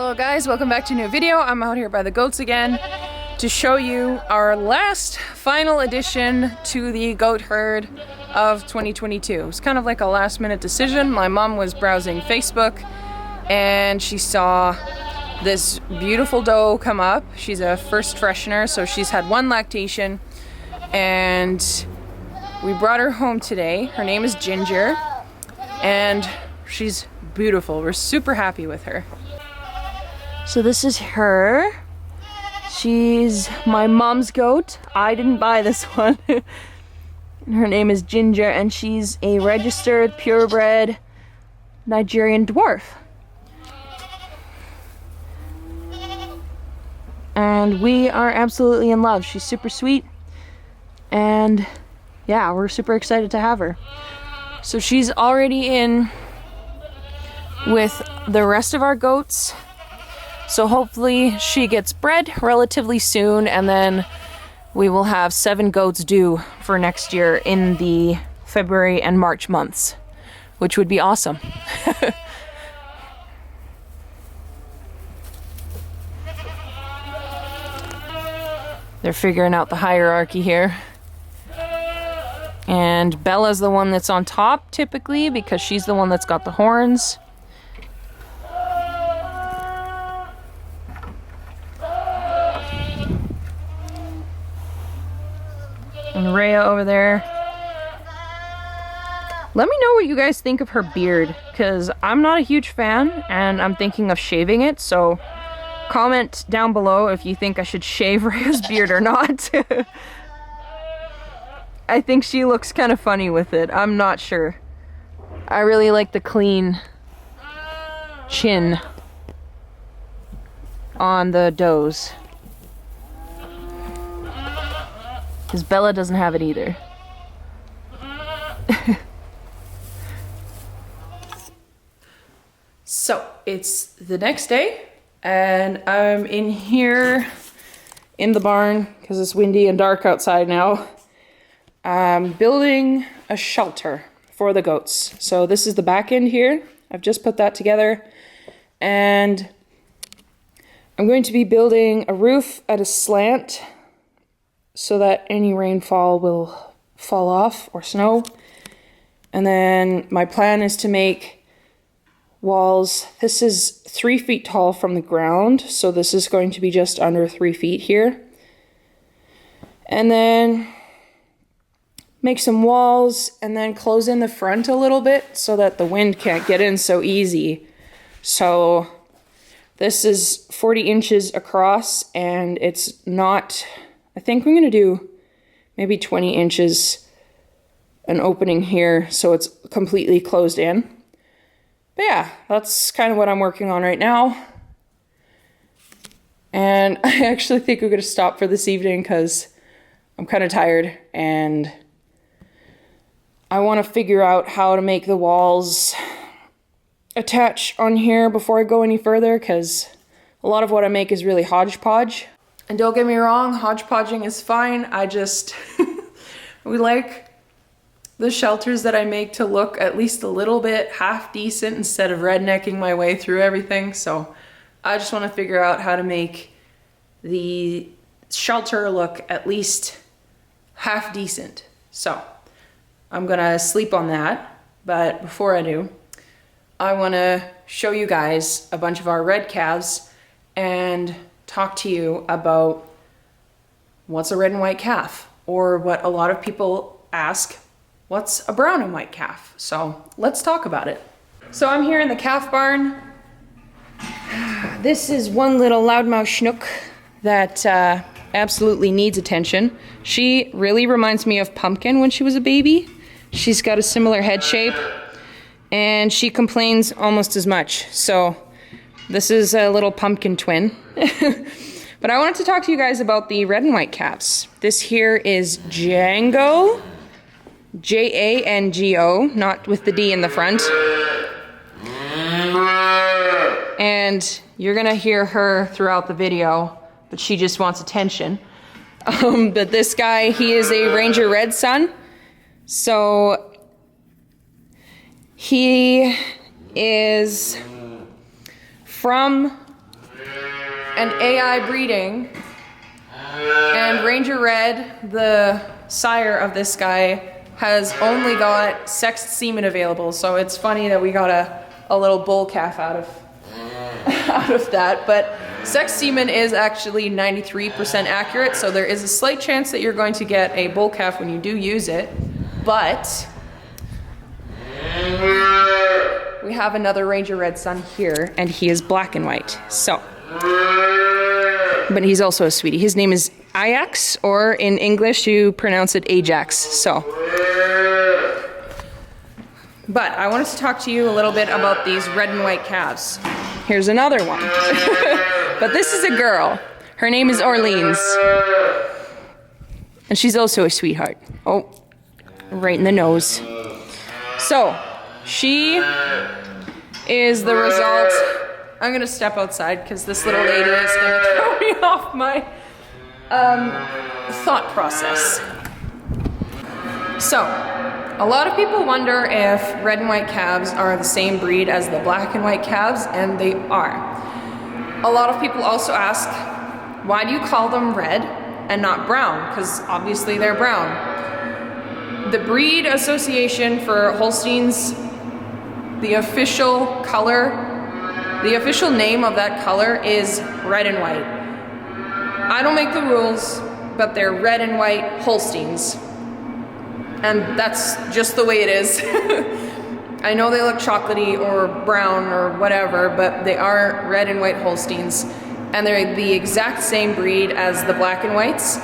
Hello guys, welcome back to a new video. I'm out here by the goats again to show you our last final addition to the goat herd of 2022. It's kind of like a last minute decision. My mom was browsing Facebook and she saw this beautiful doe come up. She's a first freshener, so she's had one lactation and we brought her home today. Her name is Ginger and she's beautiful. We're super happy with her. So this is her. She's my mom's goat. I didn't buy this one. Her name is Ginger and she's a registered purebred Nigerian dwarf. And we are absolutely in love. She's super sweet and yeah, we're super excited to have her. So she's already in with the rest of our goats. So hopefully she gets bred relatively soon and then we will have 7 goats due for next year in the February and March months, which would be awesome. They're figuring out the hierarchy here. And Bella's the one that's on top typically because she's the one that's got the horns. And Rhea over there. Let me know what you guys think of her beard, because I'm not a huge fan and I'm thinking of shaving it, so comment down below if you think I should shave Rhea's beard or not. I think she looks kind of funny with it. I'm not sure. I really like the clean chin on the does. Because Bella doesn't have it either. So, it's the next day, and I'm in here in the barn, because it's windy and dark outside now. I'm building a shelter for the goats. So this is the back end here. I've just put that together, and I'm going to be building a roof at a slant so that any rainfall will fall off or snow. And then my plan is to make walls. This is 3 feet tall from the ground, so this is going to be just under 3 feet here. And then make some walls and then close in the front a little bit so that the wind can't get in so easy. So this is 40 inches across and it's not, I think I'm gonna do maybe 20 inches an opening here so it's completely closed in. But yeah, that's kind of what I'm working on right now. And I actually think we're gonna stop for this evening because I'm kind of tired and I want to figure out how to make the walls attach on here before I go any further, because a lot of what I make is really hodgepodge. And don't get me wrong, hodgepodging is fine. I just, we like the shelters that I make to look at least a little bit half decent instead of rednecking my way through everything. So I just want to figure out how to make the shelter look at least half decent. So I'm gonna sleep on that, but before I do, I wanna show you guys a bunch of our red calves and talk to you about what's a red and white calf, or what a lot of people ask, what's a brown and white calf? So let's talk about it. So I'm here in the calf barn. This is one little loudmouth schnook that absolutely needs attention. She really reminds me of Pumpkin when she was a baby. She's got a similar head shape and she complains almost as much. So this is a little Pumpkin twin. But I wanted to talk to you guys about the red and white calves. This here is Django, J-A-N-G-O, not with the D in the front. And you're gonna hear her throughout the video, but she just wants attention. But this guy, he is a Ranger Red son. So he is from and AI breeding. And Ranger Red, the sire of this guy, has only got sexed semen available. So it's funny that we got a little bull calf out of that. But sexed semen is actually 93% accurate. So there is a slight chance that you're going to get a bull calf when you do use it. But we have another Ranger Red son here, and he is black and white. So, but he's also a sweetie. His name is Ajax, or in English you pronounce it Ajax. So, but I wanted to talk to you a little bit about these red and white calves. Here's another one. But this is a girl. Her name is Orleans. And she's also a sweetheart. Oh, right in the nose. So, she is the result. I'm gonna step outside because this little lady is gonna throw me off my thought process. So, a lot of people wonder if red and white calves are the same breed as the black and white calves, and they are. A lot of people also ask, why do you call them red and not brown? Because obviously they're brown. The breed association for Holsteins, the official color, the official name of that color is red and white. I don't make the rules, but they're red and white Holsteins. And that's just the way it is. I know they look chocolatey or brown or whatever, but they are red and white Holsteins. And they're the exact same breed as the black and whites.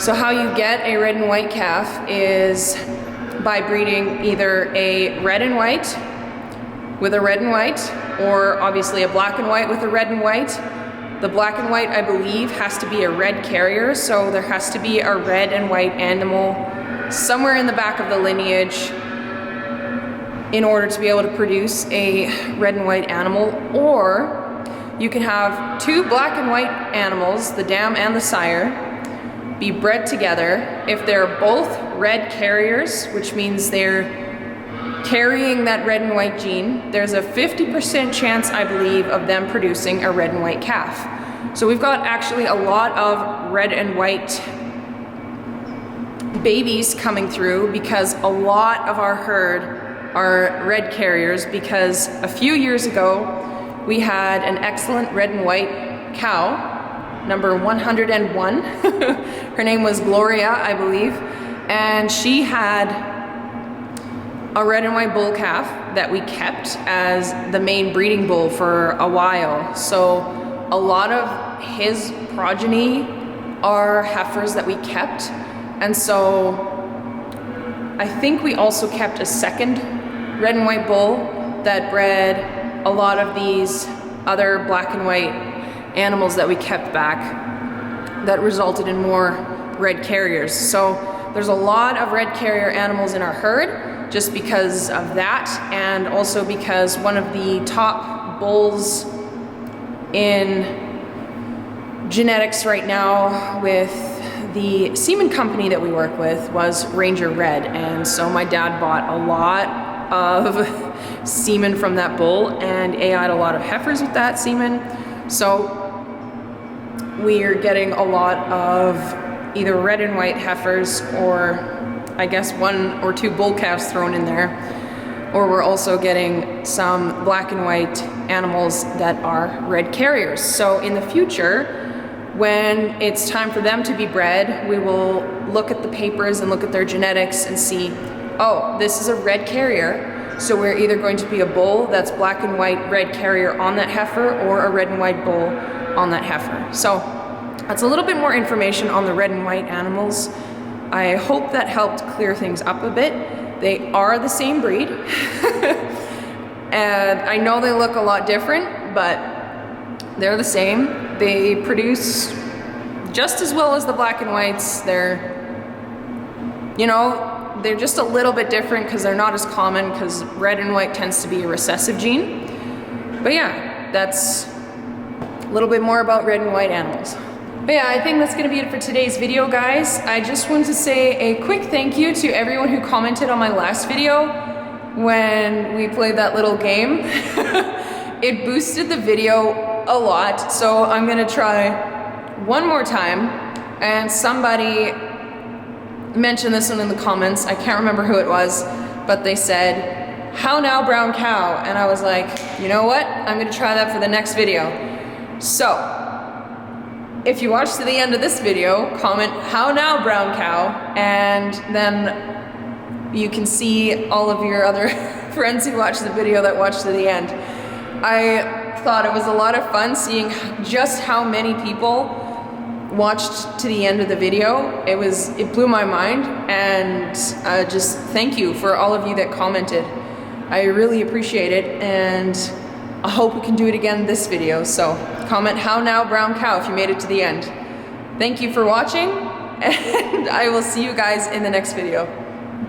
So how you get a red and white calf is by breeding either a red and white with a red and white, or obviously a black and white with a red and white. The black and white, I believe, has to be a red carrier, so there has to be a red and white animal somewhere in the back of the lineage in order to be able to produce a red and white animal. Or you can have two black and white animals, the dam and the sire, be bred together. If they're both red carriers, which means they're carrying that red and white gene, there's a 50% chance, I believe, of them producing a red and white calf. So we've got actually a lot of red and white babies coming through because a lot of our herd are red carriers, because a few years ago we had an excellent red and white cow, number 101. Her name was Gloria, I believe, and she had a red and white bull calf that we kept as the main breeding bull for a while. So a lot of his progeny are heifers that we kept. And so I think we also kept a second red and white bull that bred a lot of these other black and white animals that we kept back that resulted in more red carriers. So there's a lot of red carrier animals in our herd, just because of that, and also because one of the top bulls in genetics right now with the semen company that we work with was Ranger Red. And so my dad bought a lot of semen from that bull, and AI'd a lot of heifers with that semen. So we're getting a lot of either red and white heifers, or I guess one or two bull calves thrown in there, or we're also getting some black and white animals that are red carriers. So in the future, when it's time for them to be bred, we will look at the papers and look at their genetics and see, oh, this is a red carrier, so we're either going to be a bull that's black and white red carrier on that heifer, or a red and white bull on that heifer. So that's a little bit more information on the red and white animals. I hope that helped clear things up a bit. They are the same breed. And I know they look a lot different, but they're the same. They produce just as well as the black and whites. They're, you know, they're just a little bit different because they're not as common, because red and white tends to be a recessive gene. But yeah, that's a little bit more about red and white animals. But yeah, I think that's gonna be it for today's video, guys. I just wanted to say a quick thank you to everyone who commented on my last video when we played that little game. It boosted the video a lot, so I'm gonna try one more time. And somebody mentioned this one in the comments, I can't remember who it was, but they said, "How now, brown cow?" And I was like, you know what? I'm gonna try that for the next video. So, if you watch to the end of this video, comment, "How now, brown cow?" And then you can see all of your other friends who watched the video that watched to the end. I thought it was a lot of fun seeing just how many people watched to the end of the video. It blew my mind, and just thank you for all of you that commented. I really appreciate it, and I hope we can do it again this video. So comment, "How now, brown cow?" if you made it to the end. Thank you for watching, and I will see you guys in the next video.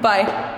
Bye.